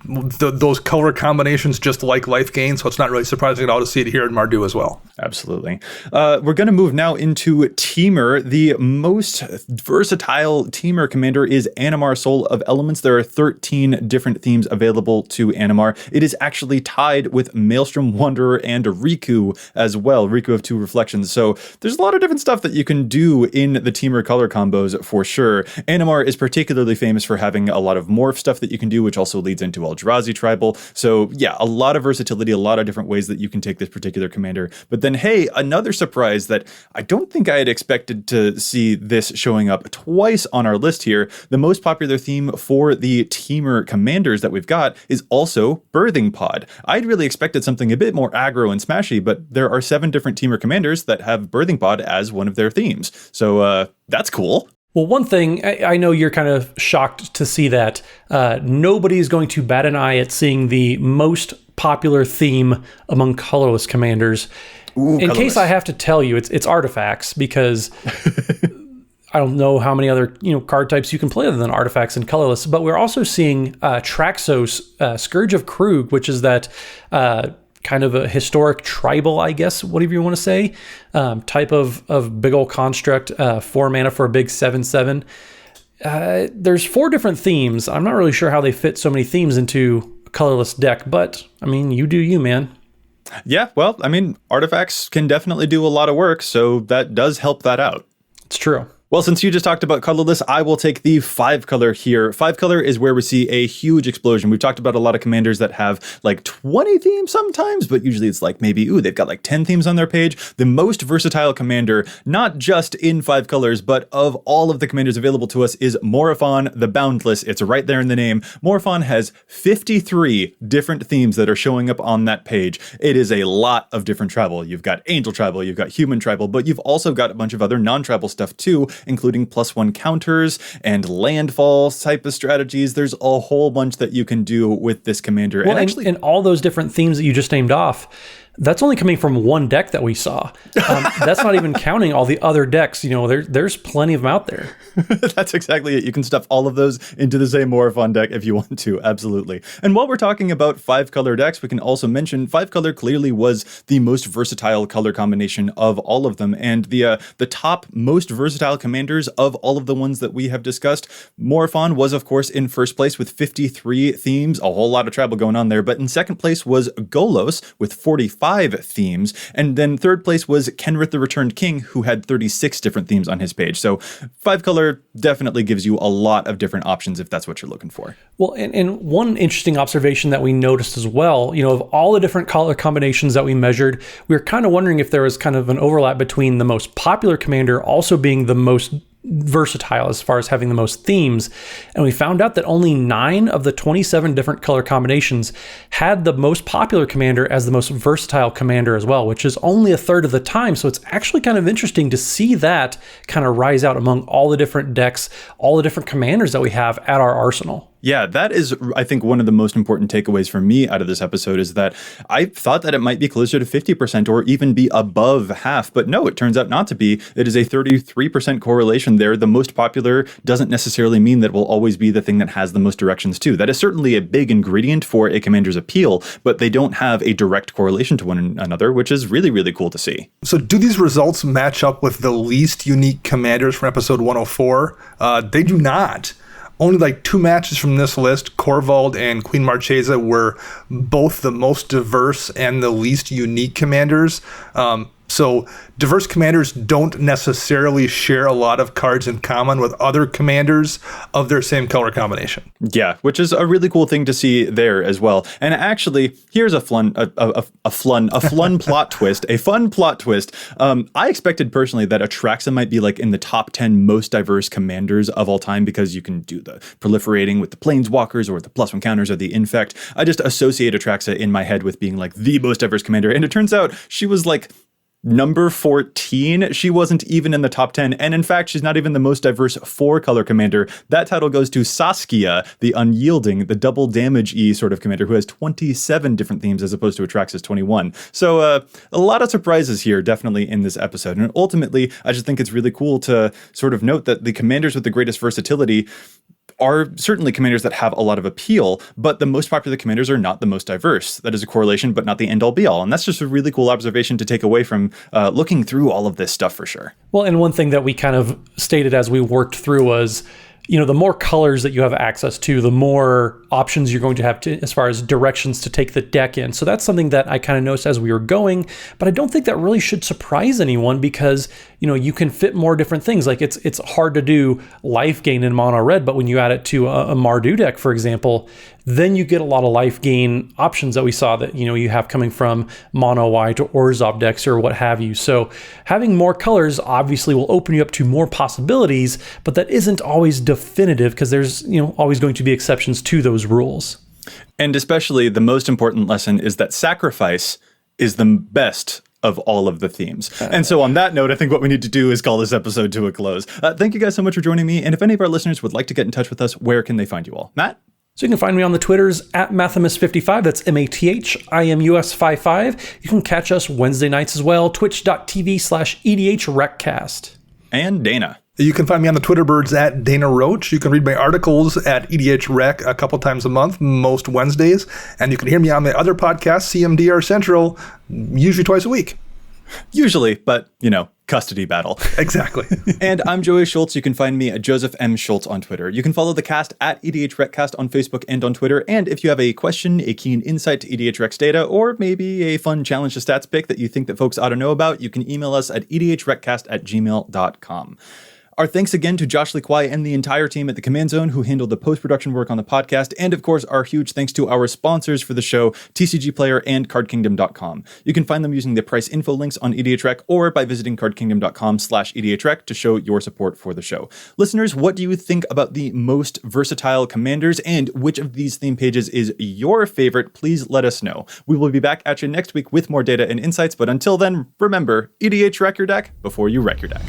those color combinations just like life gain, so it's not really surprising at all to see it here in Mardu as well. Absolutely. We're going to move now into Temur. The most versatile Temur commander is Animar, Soul of Elements. There are 13 different themes available to Animar. It is actually tied with Maelstrom Wanderer and Riku as well. Riku of 2 Reflections. So there's a lot of different stuff that you can do in the Temur color combos for sure. Animar is particularly famous for having a lot of morph stuff that you can do, which also leads into Eldrazi Tribal. So yeah, a lot of versatility, a lot of different ways that you can take this particular commander. But then, hey, another surprise that I don't think I had expected to see this showing up twice on our list here. The most popular theme for the Temur commanders that we've got is also Birthing Pod. I'd really expected something a bit more aggro and smashy, but there are 7 different Temur commanders that have Birthing Pod as one of their themes. So that's cool. Well, one thing, I know you're kind of shocked to see that. Nobody's going to bat an eye at seeing the most popular theme among colorless commanders. Ooh, in case I have to tell you, it's artifacts, because I don't know how many other card types you can play other than artifacts and colorless. But we're also seeing Traxos, Scourge of Krug, which is that kind of a historic tribal, I guess, whatever you want to say, type of big old construct, 4 mana for a big 7/7. There's 4 different themes. I'm not really sure how they fit so many themes into a colorless deck, but I mean, you do you, man. Yeah, well, I mean, artifacts can definitely do a lot of work, so that does help that out. It's true. Well, since you just talked about colorless, I will take the 5 color here. 5 color is where we see a huge explosion. We've talked about a lot of commanders that have like 20 themes sometimes, but usually it's like maybe, they've got like 10 themes on their page. The most versatile commander, not just in 5 colors, but of all of the commanders available to us, is Morophon the Boundless. It's right there in the name. Morophon has 53 different themes that are showing up on that page. It is a lot of different tribal. You've got Angel Tribal, you've got Human Tribal, but you've also got a bunch of other non-tribal stuff too, including +1 counters and landfall type of strategies. There's a whole bunch that you can do with this commander. Well, and all those different themes that you just named off, that's only coming from one deck that we saw. That's not even counting all the other decks. There's plenty of them out there. That's exactly it. You can stuff all of those into the same Morophon deck if you want to. Absolutely. And while we're talking about 5 color decks, we can also mention 5 color clearly was the most versatile color combination of all of them. And the top most versatile commanders of all of the ones that we have discussed, Morophon was, of course, in first place with 53 themes, a whole lot of tribal going on there. But in second place was Golos with 45 themes. And then third place was Kenrith the Returned King, who had 36 different themes on his page. So 5 color definitely gives you a lot of different options if that's what you're looking for. Well, and one interesting observation that we noticed as well, of all the different color combinations that we measured, we were kind of wondering if there was kind of an overlap between the most popular commander also being the most versatile as far as having the most themes. And we found out that only 9 of the 27 different color combinations had the most popular commander as the most versatile commander as well, which is only a third of the time. So it's actually kind of interesting to see that kind of rise out among all the different decks, all the different commanders that we have at our arsenal. Yeah, that is, I think, one of the most important takeaways for me out of this episode is that I thought that it might be closer to 50% or even be above half, but no, it turns out not to be. It is a 33% correlation there. The most popular doesn't necessarily mean that it will always be the thing that has the most directions too. That is certainly a big ingredient for a commander's appeal, but they don't have a direct correlation to one another, which is really, really cool to see. So do these results match up with the least unique commanders from episode 104? They do not. Only like 2 matches from this list, Corvald and Queen Marchesa, were both the most diverse and the least unique commanders. So diverse commanders don't necessarily share a lot of cards in common with other commanders of their same color combination. Yeah, which is a really cool thing to see there as well. And actually, here's a fun plot twist, a fun plot twist. I expected personally that Atraxa might be like in the top 10 most diverse commanders of all time because you can do the proliferating with the planeswalkers or the +1 counters or the infect. I just associate Atraxa in my head with being like the most diverse commander. And it turns out she was like number 14. She wasn't even in the top 10. And in fact, she's not even the most diverse 4-color commander. That title goes to Saskia, the unyielding, the double damage E sort of commander who has 27 different themes as opposed to Atraxa's 21. So a lot of surprises here, definitely in this episode. And ultimately, I just think it's really cool to sort of note that the commanders with the greatest versatility are certainly commanders that have a lot of appeal, but the most popular commanders are not the most diverse. That is a correlation, but not the end-all be-all. And that's just a really cool observation to take away from looking through all of this stuff for sure. Well, and one thing that we kind of stated as we worked through was, the more colors that you have access to, the more options you're going to have to, as far as directions to take the deck in. So that's something that I kind of noticed as we were going, but I don't think that really should surprise anyone because, you can fit more different things. Like it's hard to do life gain in mono red, but when you add it to a Mardu deck, for example, then you get a lot of life gain options that we saw that, you have coming from mono white or Orzhov decks or what have you. So having more colors obviously will open you up to more possibilities, but that isn't always definitive because there's, always going to be exceptions to those rules. And especially the most important lesson is that sacrifice is the best of all of the themes. And so on that note, I think what we need to do is call this episode to a close. Thank you guys so much for joining me. And if any of our listeners would like to get in touch with us, where can they find you all? Matt? So you can find me on the Twitters at Mathimus55. That's MATHIMUS55. You can catch us Wednesday nights as well, twitch.tv/EDHRECast. And Dana. You can find me on the Twitter birds at Dana Roach. You can read my articles at EDHREC a couple times a month, most Wednesdays. And you can hear me on my other podcast, CMDR Central, usually twice a week. Usually, but, custody battle. Exactly. And I'm Joey Schultz. You can find me at Joseph M. Schultz on Twitter. You can follow the cast at EDHRECast on Facebook and on Twitter. And if you have a question, a keen insight to EDHREC's data, or maybe a fun challenge to stats pick that you think that folks ought to know about, you can email us at edhrecast@gmail.com. Our thanks again to Josh Lee Kwai and the entire team at the Command Zone who handled the post-production work on the podcast. And of course, our huge thanks to our sponsors for the show, TCG Player and CardKingdom.com. You can find them using the price info links on EDHREC or by visiting CardKingdom.com/EDHREC to show your support for the show. Listeners, what do you think about the most versatile commanders and which of these theme pages is your favorite? Please let us know. We will be back at you next week with more data and insights. But until then, remember, EDHREC your deck before you wreck your deck.